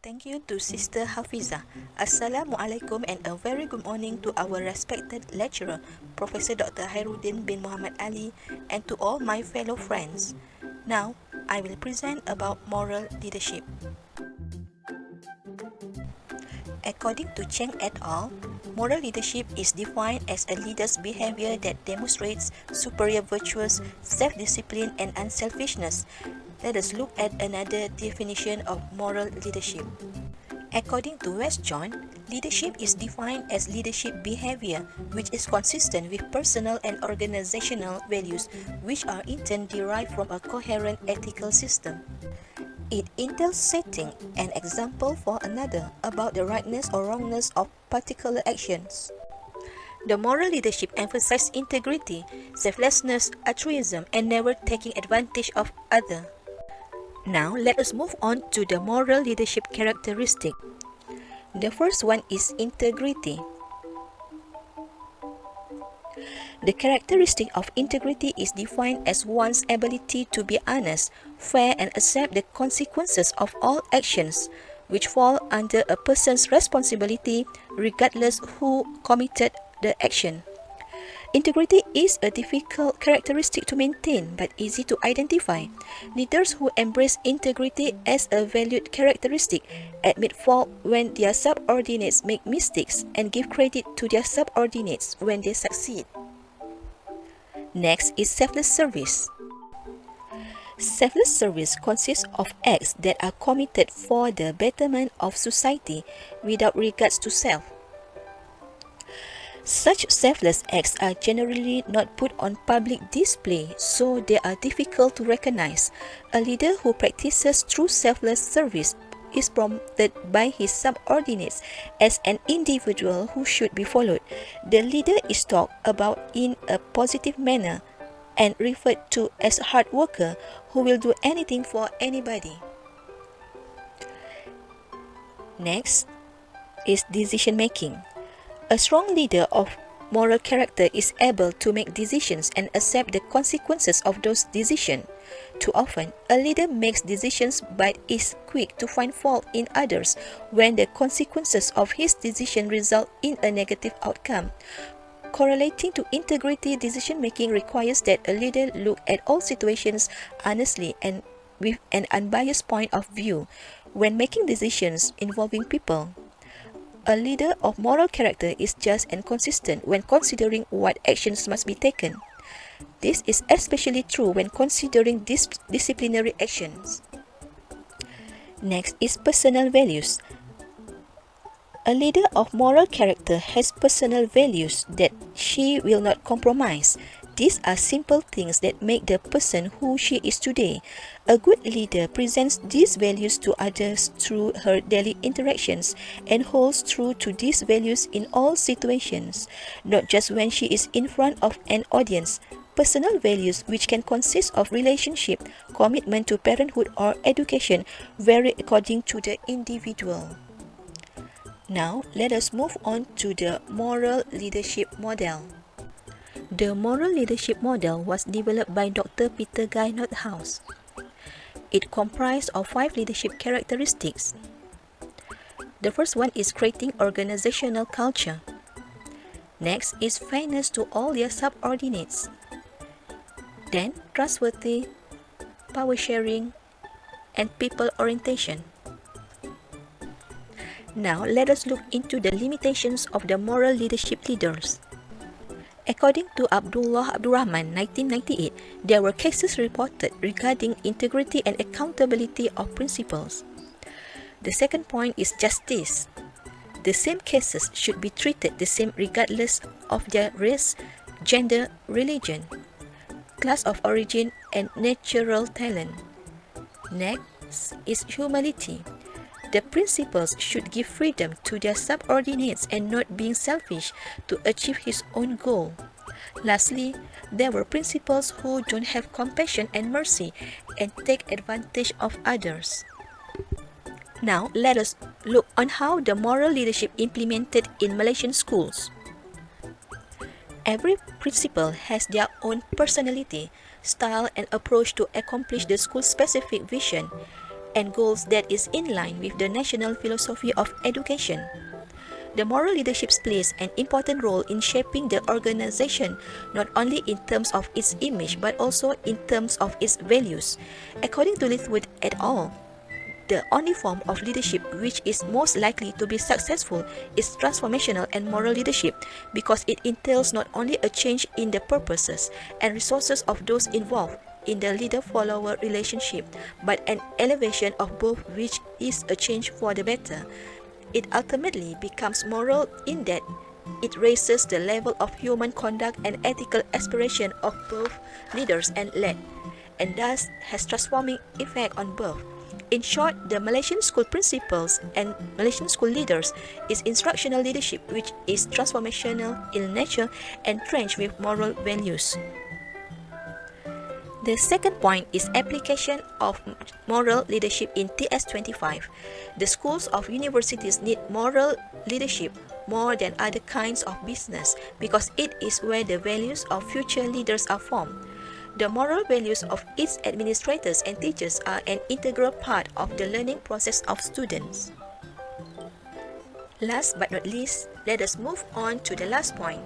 Thank you to Sister Hafiza. Assalamualaikum and a very good morning to our respected lecturer, Professor Dr. Hairuddin bin Muhammad Ali, and to all my fellow friends. Now, I will present about moral leadership. According to Cheng et al., moral leadership is defined as a leader's behavior that demonstrates superior virtues, self-discipline, and unselfishness. Let us look at another definition of moral leadership. According to Westjohn, leadership is defined as leadership behavior which is consistent with personal and organizational values which are in turn derived from a coherent ethical system. It entails setting an example for another about the rightness or wrongness of particular actions. The moral leadership emphasizes integrity, selflessness, altruism, and never taking advantage of others. Now, let us move on to the moral leadership characteristic. The first one is integrity. The characteristic of integrity is defined as one's ability to be honest, fair, and accept the consequences of all actions, which fall under a person's responsibility regardless who committed the action. Integrity is a difficult characteristic to maintain but easy to identify. Leaders who embrace integrity as a valued characteristic admit fault when their subordinates make mistakes and give credit to their subordinates when they succeed. Next is selfless service. Selfless service consists of acts that are committed for the betterment of society without regards to self. Such selfless acts are generally not put on public display, so they are difficult to recognize. A leader who practices true selfless service is promoted by his subordinates as an individual who should be followed. The leader is talked about in a positive manner and referred to as a hard worker who will do anything for anybody. Next is decision making. A strong leader of moral character is able to make decisions and accept the consequences of those decisions. Too often, a leader makes decisions but is quick to find fault in others when the consequences of his decision result in a negative outcome. Correlating to integrity, decision-making requires that a leader look at all situations honestly and with an unbiased point of view when making decisions involving people. A leader of moral character is just and consistent when considering what actions must be taken. This is especially true when considering disciplinary actions. Next is personal values. A leader of moral character has personal values that she will not compromise. These are simple things that make the person who she is today. A good leader presents these values to others through her daily interactions and holds true to these values in all situations, not just when she is in front of an audience. Personal values, which can consist of relationship, commitment to parenthood, or education, vary according to the individual. Now, let us move on to the moral leadership model. The moral leadership model was developed by Dr. Peter Guy Nordhaus. It comprised of 5 leadership characteristics. The first one is creating organizational culture. Next is fairness to all their subordinates. Then, trustworthy, power sharing, and people orientation. Now, let us look into the limitations of the moral leadership leaders. According to Abdullah Abdurrahman, 1998, there were cases reported regarding integrity and accountability of principles. The second point is justice. The same cases should be treated the same regardless of their race, gender, religion, class of origin, and natural talent. Next is humility. The principals should give freedom to their subordinates and not being selfish to achieve his own goal. Lastly, there were principals who don't have compassion and mercy and take advantage of others. Now, let us look on how the moral leadership implemented in Malaysian schools. Every principal has their own personality, style, and approach to accomplish the school-specific vision. and goals that is in line with the national philosophy of education. The moral leadership plays an important role in shaping the organization, not only in terms of its image but also in terms of its values. According to Lithwood et al., the only form of leadership which is most likely to be successful is transformational and moral leadership, because it entails not only a change in the purposes and resources of those involved in the leader-follower relationship, but an elevation of both, which is a change for the better. It ultimately becomes moral in that it raises the level of human conduct and ethical aspiration of both leaders and led, and thus has transforming effect on both. In short, the Malaysian school principles and Malaysian school leaders is instructional leadership which is transformational in nature and entrenched with moral values. The second point is application of moral leadership in TS25. The schools of universities need moral leadership more than other kinds of business because it is where the values of future leaders are formed. The moral values of its administrators and teachers are an integral part of the learning process of students. Last but not least, let us move on to the last point.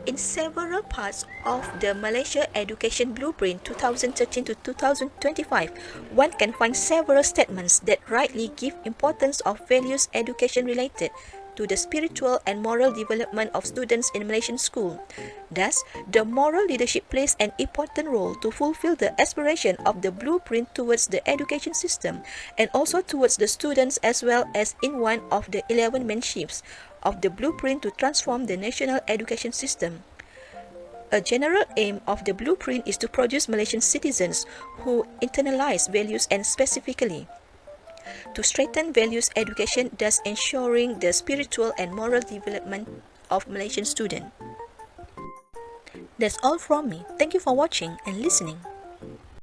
In several parts of the Malaysia Education Blueprint 2013 to 2025, one can find several statements that rightly give importance of values education related to the spiritual and moral development of students in Malaysian school. Thus, the moral leadership plays an important role to fulfill the aspiration of the blueprint towards the education system and also towards the students, as well as in one of the 11 main shifts of the blueprint to transform the national education system. A general aim of the blueprint is to produce Malaysian citizens who internalize values and specifically to strengthen values education, thus ensuring the spiritual and moral development of Malaysian students. That's all from me. Thank you for watching and listening.